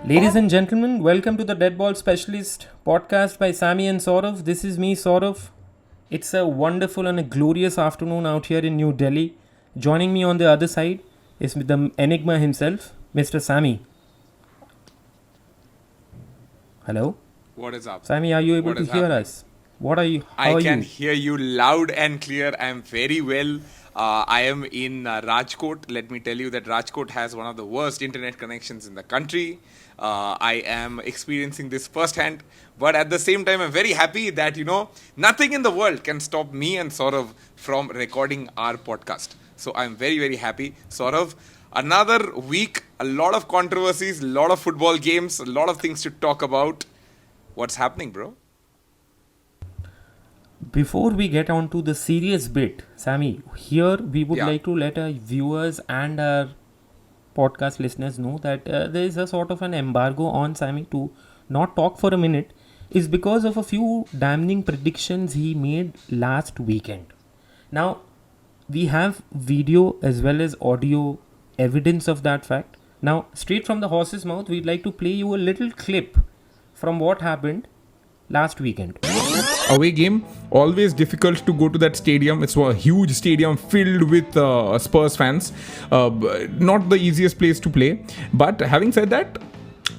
Ladies and gentlemen, welcome to the Dead Ball Specialist podcast by Sammy and Saurav. This is me, Saurav. It's a wonderful and a glorious afternoon out here in New Delhi. Joining me on the other side is the enigma himself, Mr. Sammy. Hello? What is up? Sammy, are you able What to is hear happening? us? How I are can you? hear you loud and clear. I am very well. I am in Rajkot. Let me tell you that Rajkot has one of the worst internet connections in the country. I am experiencing this firsthand. But at the same time, I'm very happy that, nothing in the world can stop me and Saurav from recording our podcast. So I'm very, very happy. Saurav, another week, a lot of controversies, a lot of football games, a lot of things to talk about. What's happening, bro? Before we get on to the serious bit, Sammy, here we would Yeah. like to let our viewers and our podcast listeners know that there is a sort of an embargo on Sammy to not talk for a minute is because of a few damning predictions he made last weekend. Now, we have video as well as audio evidence of that fact. Now, straight from the horse's mouth, we'd like to play you a little clip from what happened last weekend. Away game, always difficult to go to that stadium. It's a huge stadium filled with Spurs fans. Not the easiest place to play. But having said that,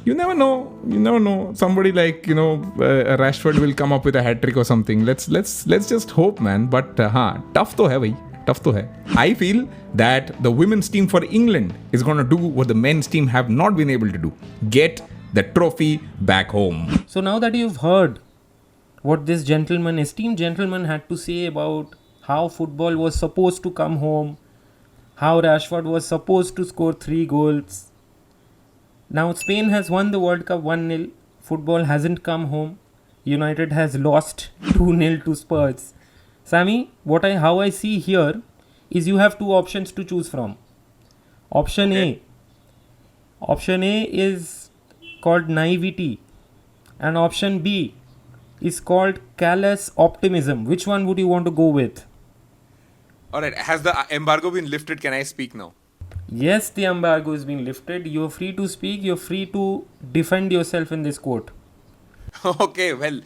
you never know. Somebody like Rashford will come up with a hat trick or something. Let's just hope, man. But tough to hai, bhai. Tough to hai. I feel that the women's team for England is going to do what the men's team have not been able to do: get the trophy back home. So now that you've heard what this esteemed gentleman, had to say about how football was supposed to come home, how Rashford was supposed to score 3 goals. Now Spain has won the World Cup 1-0. Football hasn't come home. United has lost 2-0 to Spurs. Sammy, how I see here is you have two options to choose from. Option Okay. Option A is called naivety, and option B is called callous optimism. Which one would you want to go with? All right. Has the embargo been lifted? Can I speak now? Yes, the embargo is being lifted. You're free to speak. You're free to defend yourself in this court. Okay, well,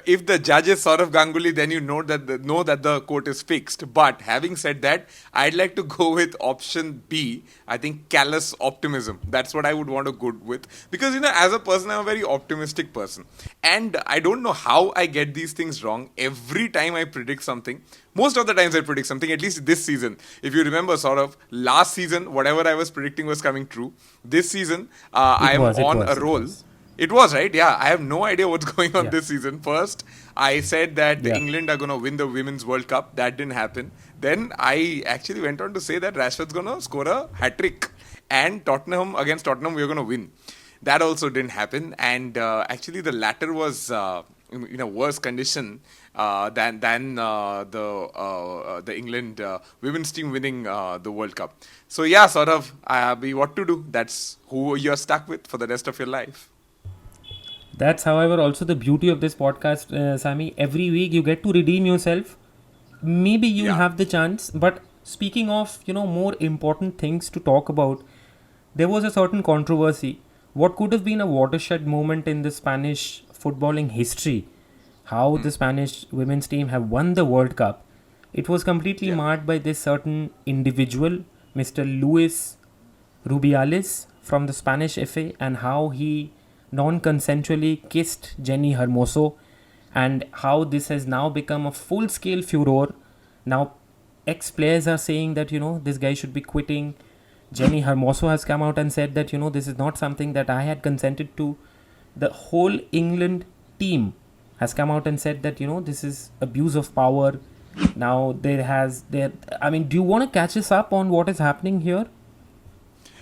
if the judge is Saurav Ganguly, then you know that the court is fixed. But having said that, I'd like to go with option B. I think callous optimism. That's what I would want to go with, because as a person, I'm a very optimistic person, and I don't know how I get these things wrong. Every time I predict something, most of the times I predict something. At least this season, if you remember, Saurav, last season, whatever I was predicting was coming true. This season, I am on a roll. It was, right? Yeah, I have no idea what's going on this season. First, I said that England are going to win the Women's World Cup. That didn't happen. Then I actually went on to say that Rashford's going to score a hat-trick. And against Tottenham, we're going to win. That also didn't happen. And actually, the latter was in a worse condition than the England women's team winning the World Cup. So yeah, sort of, what to do. That's who you're stuck with for the rest of your life. That's, however, also the beauty of this podcast, Sammy. Every week you get to redeem yourself. Maybe you have the chance. But speaking of, more important things to talk about, there was a certain controversy. What could have been a watershed moment in the Spanish footballing history, how the Spanish women's team have won the World Cup, it was completely marred by this certain individual, Mr. Luis Rubiales from the Spanish FA, and how he non-consensually kissed Jenny Hermoso, and how this has now become a full-scale furor. Now, ex-players are saying that, this guy should be quitting. Jenny Hermoso has come out and said that, this is not something that I had consented to. The whole England team has come out and said that, this is abuse of power. Now, do you want to catch us up on what is happening here?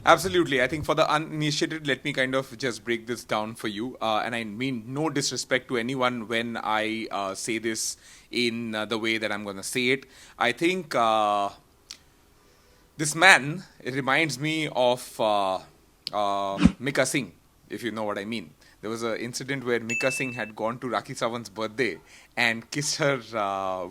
Absolutely. I think for the uninitiated, let me kind of just break this down for you. And I mean no disrespect to anyone when I say this in the way that I'm going to say it. I think this man, it reminds me of Mika Singh, if you know what I mean. There was an incident where Mika Singh had gone to Rakhi Sawant's birthday and kissed her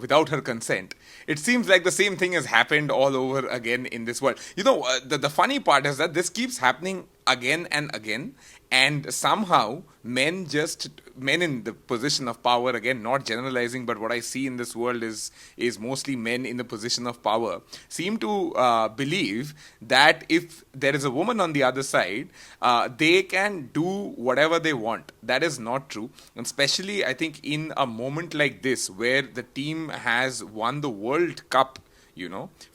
without her consent. It seems like the same thing has happened all over again in this world. The funny part is that this keeps happening again and again, and somehow men in the position of power, again not generalizing, but what I see in this world is mostly men in the position of power, seem to believe that if there is a woman on the other side, they can do whatever they want. That is not true, and especially I think in a moment like this where the team has won the World Cup,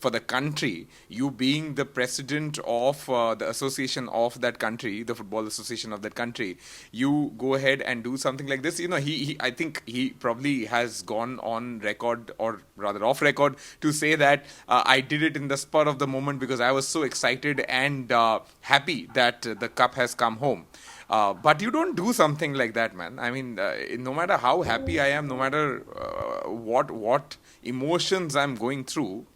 for the country, you being the president of the association of that country, the football association of that country, you go ahead and do something like this. I think he probably has gone on record, or rather off record, to say that I did it in the spur of the moment because I was so excited and happy that the cup has come home. But you don't do something like that, man. I mean, no matter how happy I am, no matter what emotions I'm going through,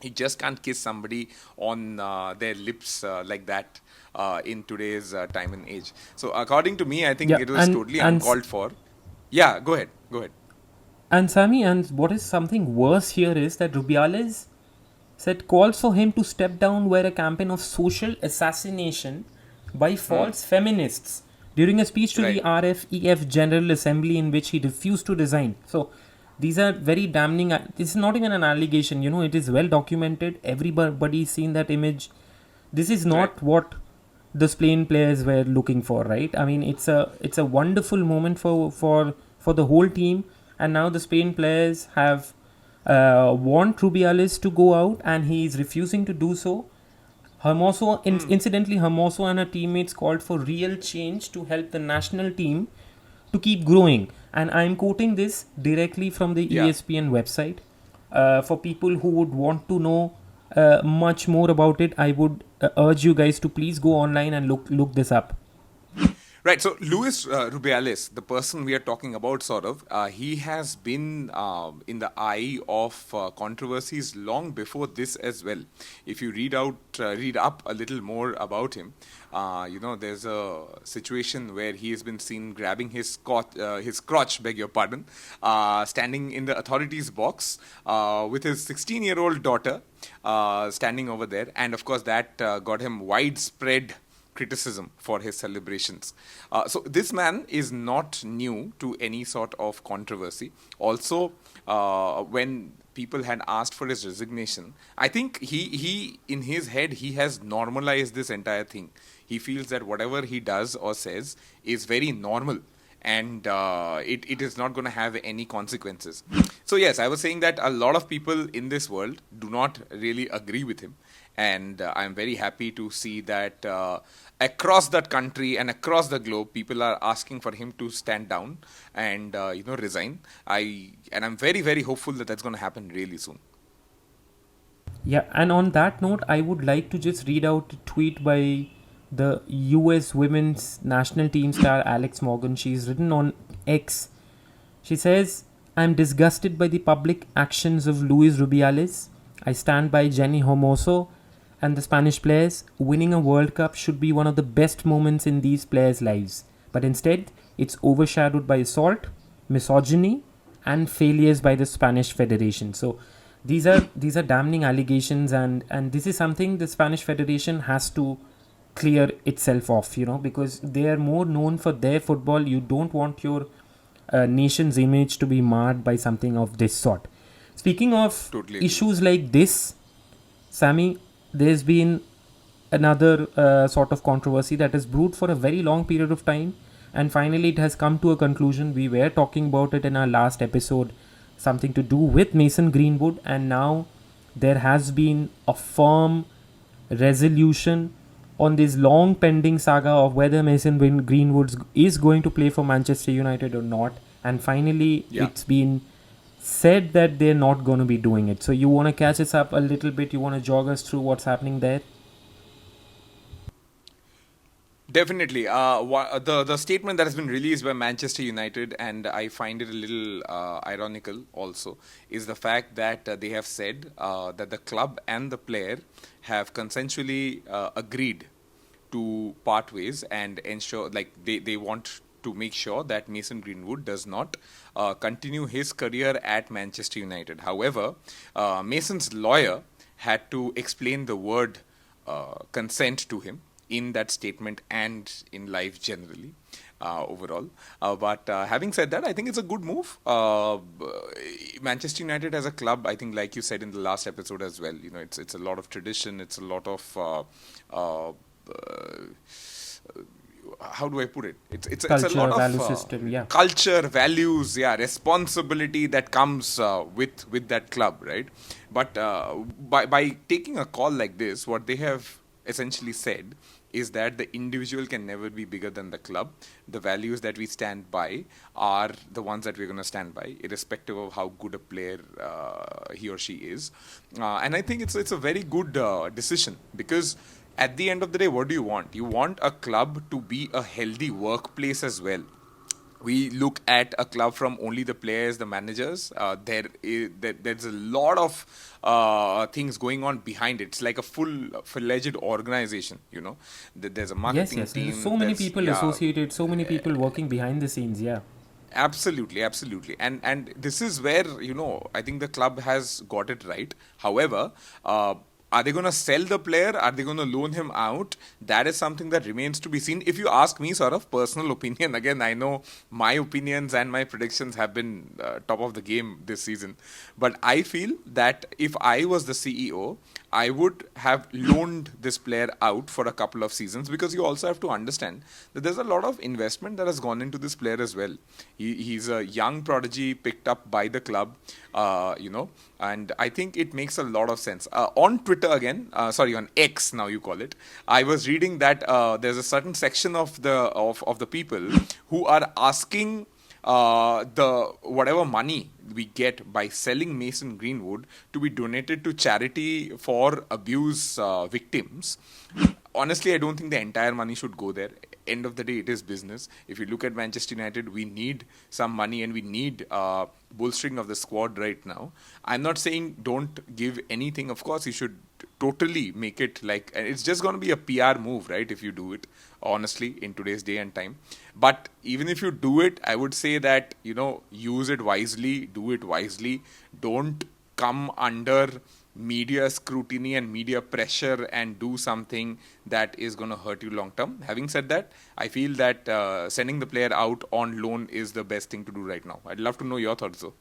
you just can't kiss somebody on their lips like that in today's time and age. So according to me, I think Yeah, it was totally uncalled for. Yeah, go ahead. Go ahead. and Sammy, and what is something worse here is that Rubiales said calls for him to step down were a campaign of social assassination by false feminists during a speech to the Right. RFEF General Assembly in which he refused to resign. So these are very damning. This is not even an allegation, it is well documented. Everybody's seen that image. This is not Right. what the Spain players were looking for, right? I mean, it's a wonderful moment for the whole team, and now the Spain players have want Rubiales to go out, and he is refusing to do so. Hermosa, incidentally, Hermosa and her teammates called for real change to help the national team to keep growing. And I'm quoting this directly from the Yeah. ESPN website. For people who would want to know much more about it, I would urge you guys to please go online and look this up. Right. So Luis Rubiales, the person we are talking about, Saurav, he has been in the eye of controversies long before this as well. If you read up a little more about him, there's a situation where he has been seen grabbing his crotch, beg your pardon, standing in the authorities' box with his 16-year-old daughter standing over there, and of course that got him widespread criticism for his celebrations. So this man is not new to any sort of controversy. Also, when people had asked for his resignation, I think he in his head he has normalized this entire thing. He feels that whatever he does or says is very normal, and it is not going to have any consequences. So yes, I was saying that a lot of people in this world do not really agree with him, and I'm very happy to see that across that country and across the globe, people are asking for him to stand down and resign. I'm very, very hopeful that that's going to happen really soon. Yeah, and on that note, I would like to just read out a tweet by the US women's national team star Alex Morgan. She's written on X. She says, I'm disgusted by the public actions of Luis Rubiales. I stand by Jenny Hermoso and the Spanish players. Winning a World Cup should be one of the best moments in these players' lives. But instead, it's overshadowed by assault, misogyny, and failures by the Spanish Federation. So these are damning allegations, and this is something the Spanish Federation has to clear itself off, because they are more known for their football. You don't want your nation's image to be marred by something of this sort. Speaking of Totally agree. issues like this, Sammy, there's been another sort of controversy that has brewed for a very long period of time, and finally it has come to a conclusion. We were talking about it in our last episode, something to do with Mason Greenwood, and now there has been a firm resolution on this long pending saga of whether Mason Greenwood is going to play for Manchester United or not, and finally Yeah. it's been said that they're not going to be doing it. So you want to catch us up a little bit, you want to jog us through what's happening there? Definitely. The statement that has been released by Manchester United, and I find it a little ironical also, is the fact that they have said that the club and the player have consensually agreed to part ways and ensure, like they want to make sure that Mason Greenwood does not continue his career at Manchester United. However, Mason's lawyer had to explain the word consent to him, in that statement and in life generally. Overall, but having said that, I think it's a good move. Manchester United as a club, I think, like you said in the last episode as well, it's a lot of tradition, it's a lot of how do I put it? It's a Culture, lot of value system, yeah. culture, values, yeah, responsibility that comes with that club, right? But by taking a call like this, what they have essentially said is that the individual can never be bigger than the club. The values that we stand by are the ones that we're going to stand by, irrespective of how good a player he or she is. And I think it's a very good decision, because at the end of the day, what do you want? You want a club to be a healthy workplace as well. We look at a club from only the players, the managers. There's a lot of things going on behind it. It's like a full-fledged organization. There's a marketing Yes. team. So many people associated, so many people working behind the scenes, yeah. Absolutely. And this is where, I think the club has got it right. However, are they going to sell the player? Are they going to loan him out? That is something that remains to be seen. If you ask me, sort of personal opinion, again, I know my opinions and my predictions have been top of the game this season. But I feel that if I was the CEO, I would have loaned this player out for a couple of seasons, because you also have to understand that there's a lot of investment that has gone into this player as well. He's a young prodigy picked up by the club, and I think it makes a lot of sense. On Twitter again, on X now you call it, I was reading that there's a certain section of the people who are asking the whatever money we get by selling Mason Greenwood to be donated to charity for abuse victims. Honestly, I don't think the entire money should go there. End of the day, it is business. If you look at Manchester United, we need some money and we need bolstering of the squad right now. I'm not saying don't give anything. Of course, you should totally make it like, and it's just going to be a PR move, right? If you do it, honestly, in today's day and time. But even if you do it, I would say that, use it wisely, do it wisely. Don't come under media scrutiny and media pressure and do something that is going to hurt you long term. Having said that, I feel that sending the player out on loan is the best thing to do right now. I'd love to know your thoughts though.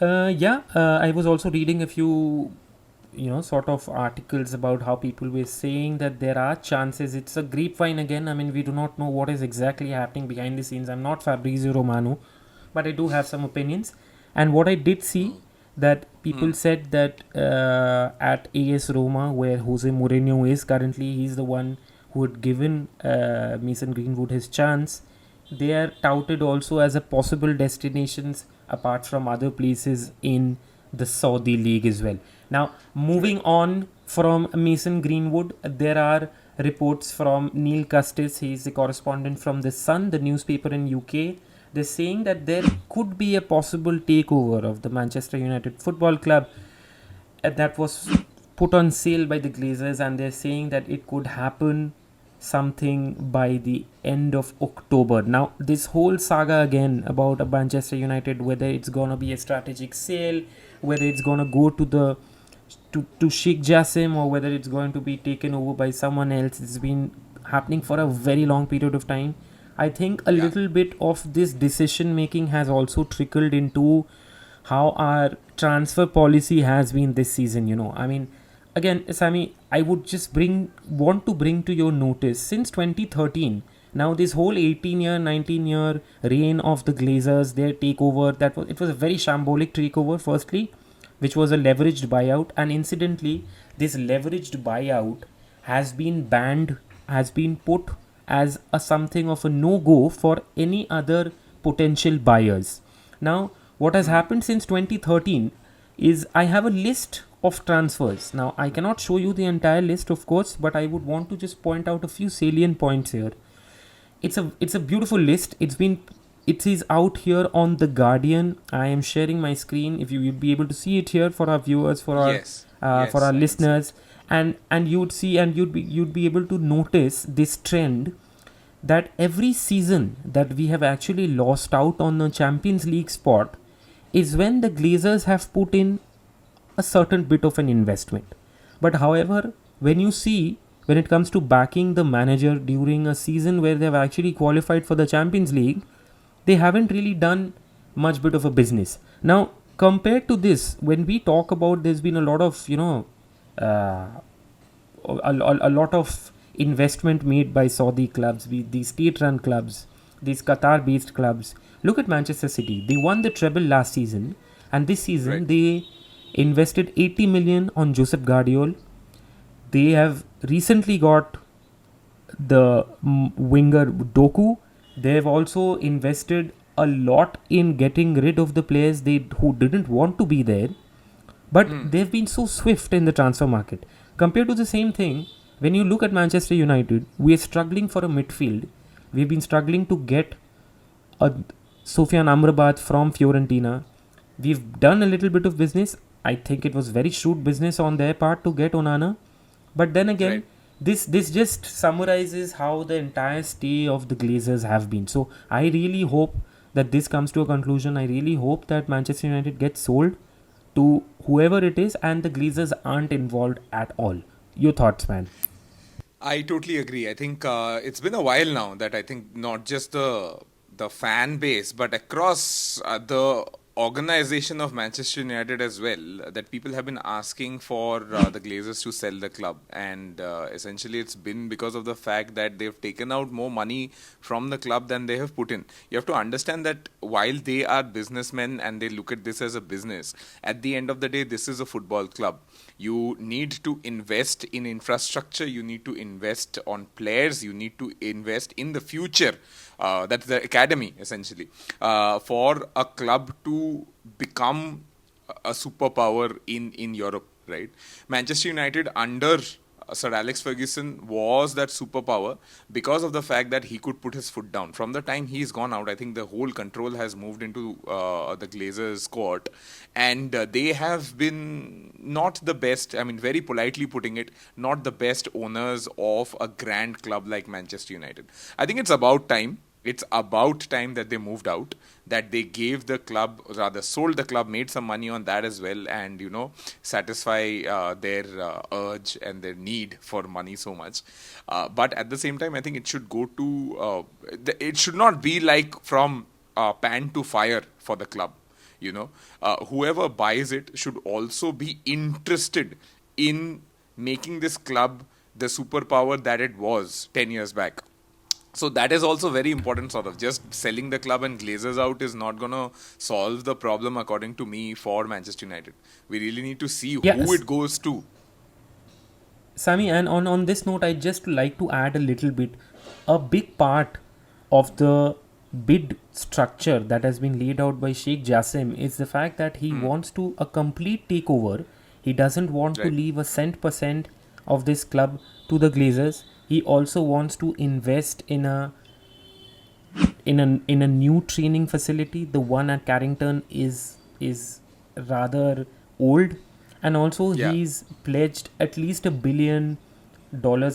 I was also reading a few sort of articles about how people were saying that there are chances. It's a grapevine again. I mean, we do not know what is exactly happening behind the scenes. I'm not Fabrizio Romano, but I do have some opinions. And what I did see, that people said that at AS Roma, where Jose Mourinho is currently, he's the one who had given Mason Greenwood his chance. They are touted also as a possible destinations apart from other places in the Saudi League as well. Now, moving on from Mason Greenwood, there are reports from Neil Custis. He is the correspondent from The Sun, the newspaper in UK. They're saying that there could be a possible takeover of the Manchester United Football Club that was put on sale by the Glazers, and they're saying that it could happen something by the end of October. Now, this whole saga again about Manchester United, whether it's gonna be a strategic sale, whether it's gonna go to Sheikh Jassim, or whether it's going to be taken over by someone else, it's been happening for a very long period of time. I think a little bit of this decision making has also trickled into how our transfer policy has been this season. I mean, again, Sammy, I would just want to bring to your notice, since 2013, now this whole 18-year, 19-year reign of the Glazers, their takeover, it was a very shambolic takeover, firstly, which was a leveraged buyout. And incidentally, this leveraged buyout has been banned, has been put as a something of a no-go for any other potential buyers. Now, what has happened since 2013 is I have a list of transfers. Now, I cannot show you the entire list, of course, but I would want to just point out a few salient points here. It's a beautiful list. It is out here on The Guardian. I am sharing my screen. If you would be able to see it here for our viewers, for our listeners, and you'd see, and you'd be able to notice this trend that every season that we have actually lost out on the Champions League spot is when the Glazers have put in a certain bit of an investment. But however, when when it comes to backing the manager during a season where they've actually qualified for the Champions League, they haven't really done much bit of a business. Now, compared to this, when we talk about, there's been a lot of, uh, a lot of investment made by Saudi clubs, these state-run clubs, these Qatar-based clubs. Look at Manchester City. They won the treble last season, and this season Right. they invested 80 million on Joseph Guardiola. They have recently got the winger Doku. They've also invested a lot in getting rid of the players who didn't want to be there, but they've been so swift in the transfer market. Compared to the same thing, when you look at Manchester United, we are struggling for a midfield. We've been struggling to get a Sofian Amrabat from Fiorentina. We've done a little bit of business. I think it was very shrewd business on their part to get Onana. But then again, Right. this just summarizes how the entire stay of the Glazers have been. So I really hope that this comes to a conclusion. I really hope that Manchester United gets sold to whoever it is and the Glazers aren't involved at all. Your thoughts, man? I totally agree. I think it's been a while now that I think not just the fan base, but across the organization of Manchester United as well, that people have been asking for the Glazers to sell the club, and essentially it's been because of the fact that they've taken out more money from the club than they have put in. You have to understand that while they are businessmen and they look at this as a business, at the end of the day, this is a football club. You need to invest in infrastructure, you need to invest on players, you need to invest in the future. That's the academy, essentially, for a club to become a superpower in Europe, right? Manchester United under Sir Alex Ferguson was that superpower because of the fact that he could put his foot down. From the time he's gone out, I think the whole control has moved into the Glazers' court, and they have been not the best, I mean, very politely putting it, not the best owners of a grand club like Manchester United. I think it's about time. It's about time that they moved out, that they gave the club, rather sold the club, made some money on that as well, and satisfy their urge and their need for money so much. But at the same time, I think it should go to, it should not be like from pan to fire for the club. Whoever buys it should also be interested in making this club the superpower that it was 10 years back. So that is also very important. Sort of just selling the club and Glazers out is not going to solve the problem, according to me, for Manchester United. We really need to see who Yes. it goes to. Sammy, and on this note, I'd just like to add a little bit. A big part of the bid structure that has been laid out by Sheikh Jassim is the fact that he wants to a complete takeover. He doesn't want to Right. leave a cent% of this club to the Glazers. He also wants to invest in a new training facility. The one at Carrington is rather old, and also Yeah. he's pledged at least $1 billion,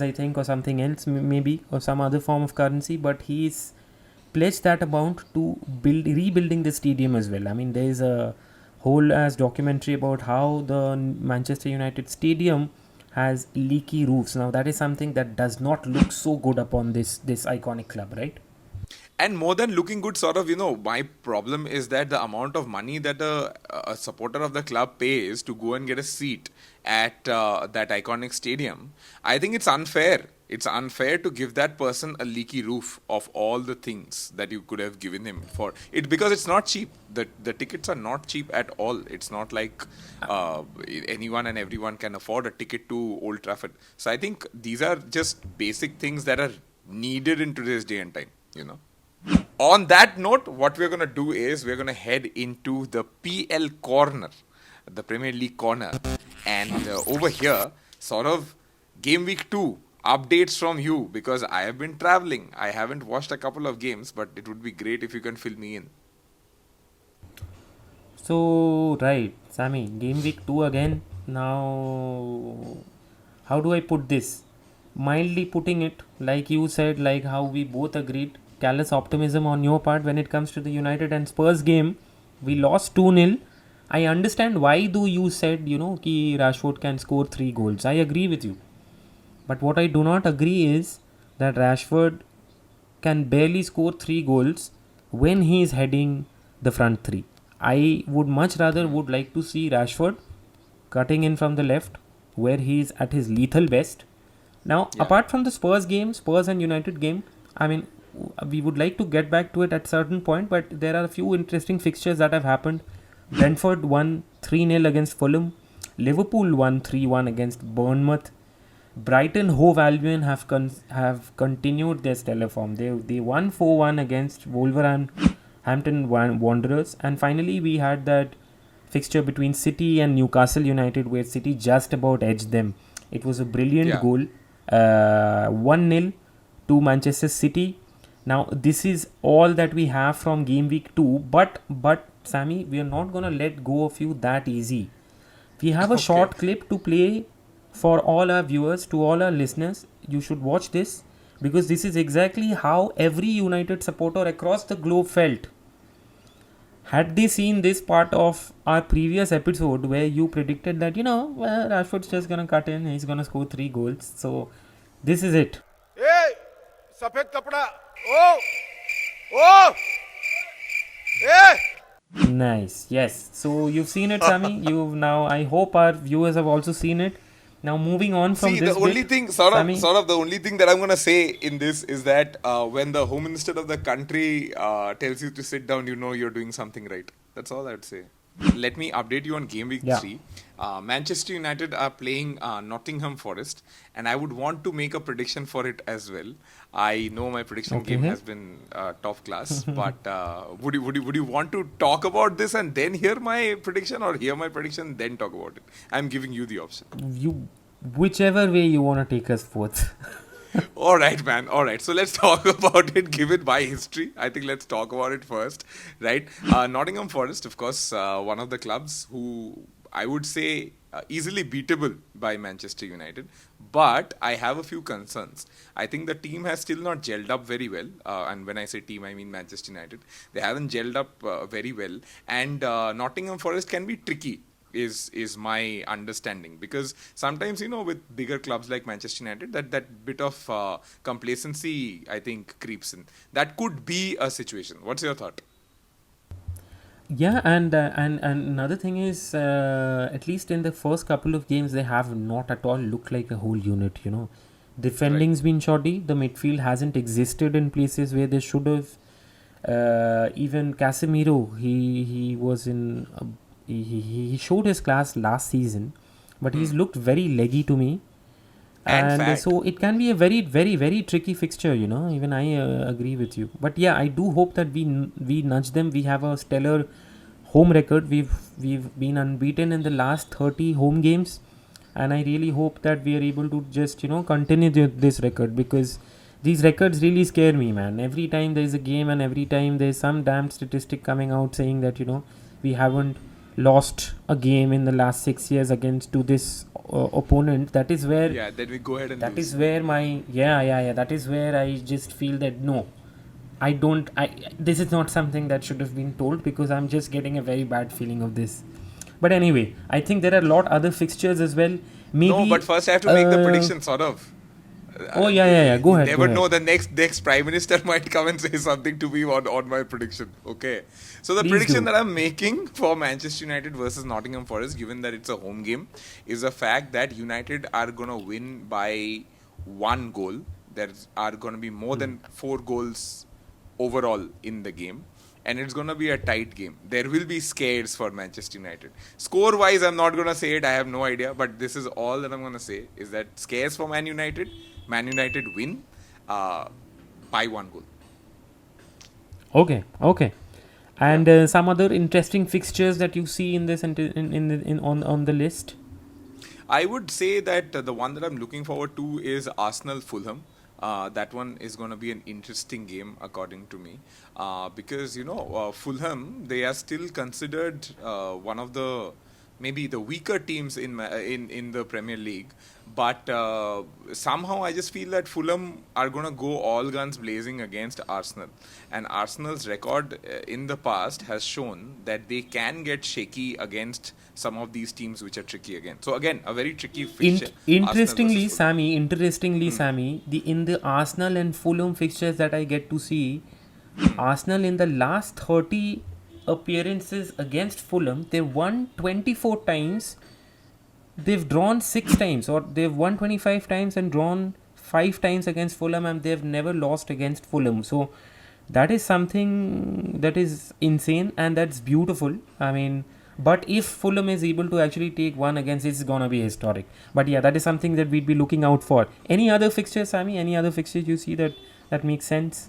I think, or something else, maybe, or some other form of currency. But he's pledged that amount to rebuilding the stadium as well. I mean, there is a whole ass documentary about how the Manchester United stadium has leaky roofs. Now that is something that does not look so good upon this iconic club, right? And more than looking good, sort of, my problem is that the amount of money that a supporter of the club pays to go and get a seat at that iconic stadium, I think it's unfair. It's unfair to give that person a leaky roof of all the things that you could have given him for it, because it's not cheap. The tickets are not cheap at all. It's not like anyone and everyone can afford a ticket to Old Trafford. So I think these are just basic things that are needed in today's day and time. On that note, what we're going to do is we're going to head into the PL corner, the Premier League corner. And over here, sort of game week 2 updates from you, because I have been traveling. I haven't watched a couple of games, but it would be great if you can fill me in. So, right, Sammy, game week 2 again. Now, how do I put this? Mildly putting it, like you said, like how we both agreed, callous optimism on your part when it comes to the United and Spurs game. We lost 2-0. I understand why though you said, ki Rashford can score 3 goals. I agree with you. But what I do not agree is that Rashford can barely score 3 goals when he is heading the front three. I would much rather would like to see Rashford cutting in from the left where he is at his lethal best. Now, Yeah. apart from the Spurs game, Spurs and United game, I mean, we would like to get back to it at certain point, but there are a few interesting fixtures that have happened. Brentford won 3-0 against Fulham. Liverpool won 3-1 against Bournemouth. Brighton Hove Albion have continued their stellar form. They won 4-1 against Wolverhampton Wanderers, and finally we had that fixture between City and Newcastle United where City just about edged them. It was a brilliant Yeah. goal, 1-0 to Manchester City. Now this is all that we have from game week 2, but Sammy, we are not gonna let go of you that easy. We have a Okay. short clip to play for all our viewers, to all our listeners. You should watch this because this is exactly how every United supporter across the globe felt. Had they seen this part of our previous episode where you predicted that, well, Rashford's just gonna cut in, he's gonna score 3 goals. So, this is it. ए सफेद कपड़ा ओ ओ ए Nice. Yes. So, you've seen it, Sammy. You've now, I hope our viewers have also seen it. Now, moving on from See, this. the only bit, thing, Sammy, the only thing that I'm going to say in this is that when the Home Minister of the country tells you to sit down, you know you're doing something right. That's all I would say. Let me update you on game week Yeah. 3. Manchester United are playing Nottingham Forest, and I would want to make a prediction for it as well. I know my prediction game has been top class, but would you want to talk about this and then hear my prediction, or hear my prediction then talk about it? I'm giving you the option. whichever way you want to take us forth. All right, man. All right. So let's talk about it. Given by history, I think let's talk about it first, right? Nottingham Forest, of course, one of the clubs who I would say easily beatable by Manchester United. But I have a few concerns. I think the team has still not gelled up very well. And when I say team, I mean Manchester United. They haven't gelled up very well. And Nottingham Forest can be tricky. Is my understanding, because sometimes with bigger clubs like Manchester United that bit of complacency I think creeps in. That could be a situation. What's your thought? Yeah, and another thing is, at least in the first couple of games, they have not at all looked like a whole unit. Defending's been shoddy. The midfield hasn't existed in places where they should have. Even Casemiro, he was in. He showed his class last season, but he's looked very leggy to me. And fat. So it can be a very, very, very tricky fixture, Even I agree with you. But yeah, I do hope that we nudge them. We have a stellar home record. We've been unbeaten in the last 30 home games, and I really hope that we are able to just continue this record, because these records really scare me, man. Every time there is a game and every time there's some damn statistic coming out saying that we haven't lost a game in the last 6 years against to this opponent. That is where Then we go ahead and that lose. is where my that is where I just feel that no, I don't I this is not something that should have been told, because I'm just getting a very bad feeling of this. But anyway, I think there are a lot other fixtures as well. Maybe No, but first I have to make the prediction, Saurav. Oh yeah, go ahead. You never know, the next prime minister might come and say something to me on my prediction. Okay, so the Please prediction do. that I'm making for Manchester United versus Nottingham Forest, given that it's a home game, is the fact that United are gonna win by 1 goal. There are gonna be more than 4 goals overall in the game, and it's going to be a tight game. There will be scares for Manchester United. Score wise, I'm not going to say it, I have no idea, but this is all that I'm going to say, is that scares for Man United win by 1 goal. Okay. And some other interesting fixtures that you see in this on the list. I would say that the one that I'm looking forward to is Arsenal Fulham. That one is going to be an interesting game according to me, because Fulham, they are still considered one of the maybe the weaker teams in the Premier League. But somehow I just feel that Fulham are going to go all guns blazing against Arsenal. And Arsenal's record in the past has shown that they can get shaky against some of these teams which are tricky again. So again, a very tricky fixture. Interestingly, Sammy, in the Arsenal and Fulham fixtures that I get to see, Arsenal in the last 30 appearances against Fulham, they won 24 times. They've drawn 6 times, or they've won 25 times and drawn 5 times against Fulham, and they've never lost against Fulham. So that is something that is insane, and that's beautiful. I mean, but if Fulham is able to actually take one against, it's gonna be historic. But yeah, that is something that we'd be looking out for. Any other fixtures, Sammy? Any other fixtures you see that makes sense?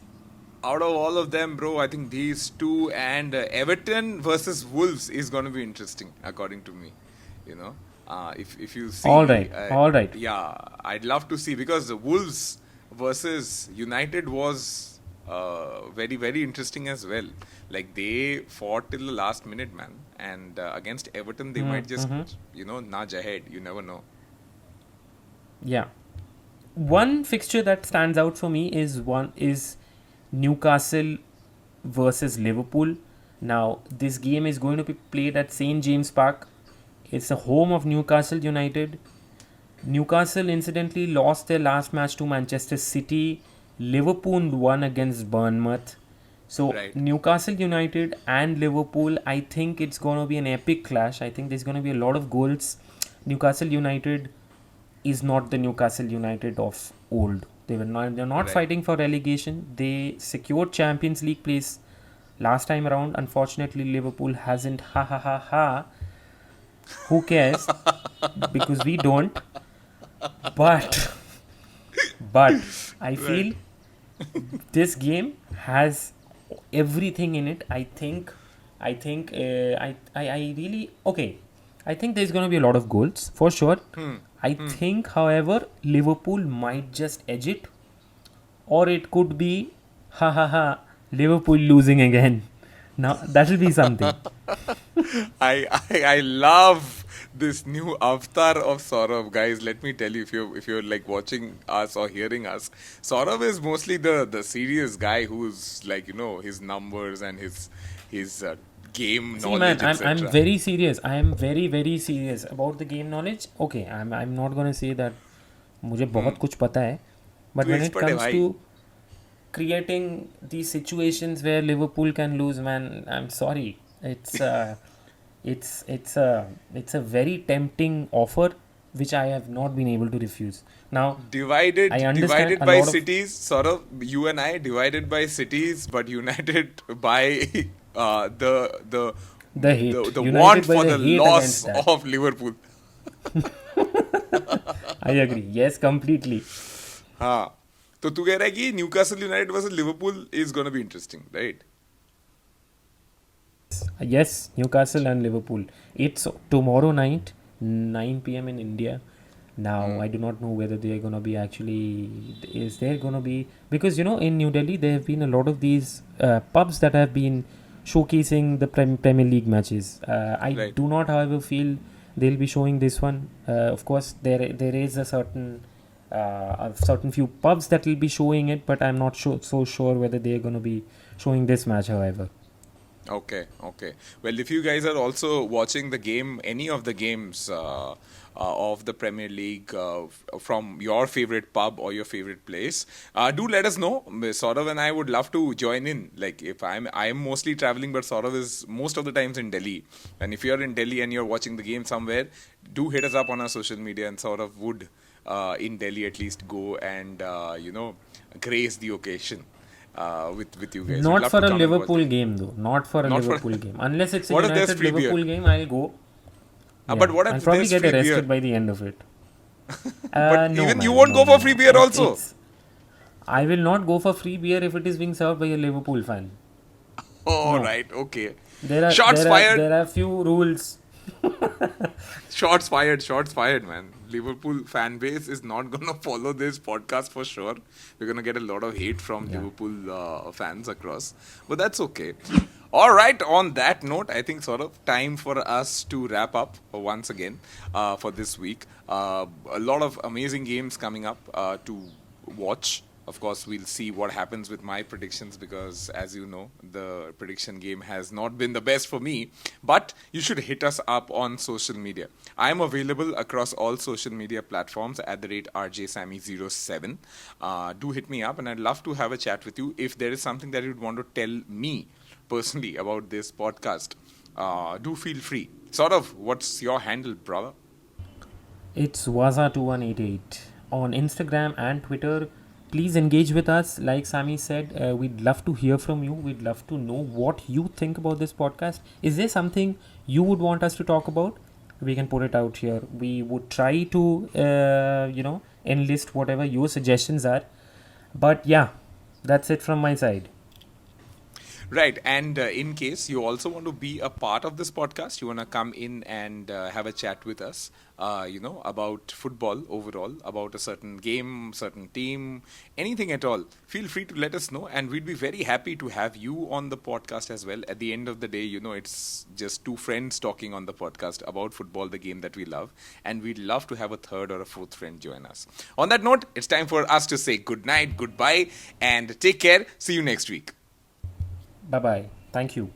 Out of all of them, bro, I think these two and Everton versus Wolves is going to be interesting, according to me. You know, if you see, All right. yeah, I'd love to see, because the Wolves versus United was very very interesting as well. Like, they fought till the last minute, man, and against Everton they might just nudge ahead. You never know. Yeah. One fixture that stands out for me is Newcastle versus Liverpool. Now, this game is going to be played at St. James Park. It's the home of Newcastle United. Newcastle incidentally lost their last match to Manchester City. Liverpool won against Bournemouth. So, Right. Newcastle United and Liverpool, I think it's going to be an epic clash. I think there's going to be a lot of goals. Newcastle United is not the Newcastle United of old. They're not Right. fighting for relegation. They secured Champions League place last time around. Unfortunately, Liverpool hasn't. Ha ha ha ha. Who cares? Because we don't. But I feel this game has everything in it. I think I really okay. I think there's going to be a lot of goals for sure. I think, however, Liverpool might just edge it, or it could be ha ha ha, Liverpool losing again. Now that will be something. I love this new avatar of Saurav, guys. Let me tell you, if you're like watching us or hearing us, Saurav is mostly the serious guy who's like, his numbers and his game See, knowledge, man, I'm etc. very serious. I am very very serious about the game knowledge. Okay, I'm not gonna say that मुझे बहुत कुछ पता है, but तू when it expert है comes भाई. to creating these situations where Liverpool can lose, man, I'm sorry. It's a very tempting offer which I have not been able to refuse. Now, Divided I understand divided a by lot of- cities, Saurav, you and I divided by cities, but united by the the hate. the United want by for the the hate loss against that. of Liverpool. I agree. Yes, completely. हाँ, तो तू कह रहा है कि Newcastle United versus Liverpool is gonna be interesting, right? Yes, Newcastle and Liverpool. It's tomorrow night, 9 p.m. in India. Now, I do not know whether they are going to be actually. Is there going to be. Because, in New Delhi, there have been a lot of these pubs that have been showcasing the Premier League matches. I Right. do not, however, feel they'll be showing this one. Of course, there is a certain few pubs that will be showing it, but I'm not so sure whether they are going to be showing this match, however. Okay. Well, if you guys are also watching the game, any of the games of the Premier League from your favorite pub or your favorite place, do let us know. Saurav and I would love to join in. Like, if I am mostly traveling, but Saurav is most of the times in Delhi. And if you're in Delhi and you're watching the game somewhere, do hit us up on our social media, and Saurav would in Delhi at least go and grace the occasion. With you guys. We'd Not love for to a come and watch Liverpool the- game, though. Not for a Not for- Liverpool game. Unless it's a What if there's United free beer? Liverpool game, I'll go. But what if I'll probably there's get free arrested beer? by the end of it. But No, even man, you won't no, go for no. free beer also. I will not go for free beer if it is being served by a Liverpool fan. Oh, right. Okay. There Shots fired. There are few rules. Shots fired, man. Liverpool fan base is not going to follow this podcast for sure. We're going to get a lot of hate from Liverpool fans across. But that's okay. All right, on that note, I think sort of time for us to wrap up once again for this week. A lot of amazing games coming up to watch. Of course, we'll see what happens with my predictions because, as you know, the prediction game has not been the best for me. But you should hit us up on social media. I am available across all social media platforms at the rate RJSammy07. Do hit me up, and I'd love to have a chat with you. If there is something that you'd want to tell me personally about this podcast, do feel free. Sort of, what's your handle, brother? It's Waza2188 on Instagram and Twitter. Please engage with us. Like Sammy said, we'd love to hear from you. We'd love to know what you think about this podcast. Is there something you would want us to talk about? We can put it out here. We would try to, enlist whatever your suggestions are. But yeah, that's it from my side. Right, and in case you also want to be a part of this podcast, you want to come in and have a chat with us, about football overall, about a certain game, certain team, anything at all, feel free to let us know, and we'd be very happy to have you on the podcast as well. At the end of the day, it's just two friends talking on the podcast about football, the game that we love, and we'd love to have a third or a fourth friend join us. On that note, it's time for us to say good night, goodbye, and take care. See you next week. Bye bye. Thank you.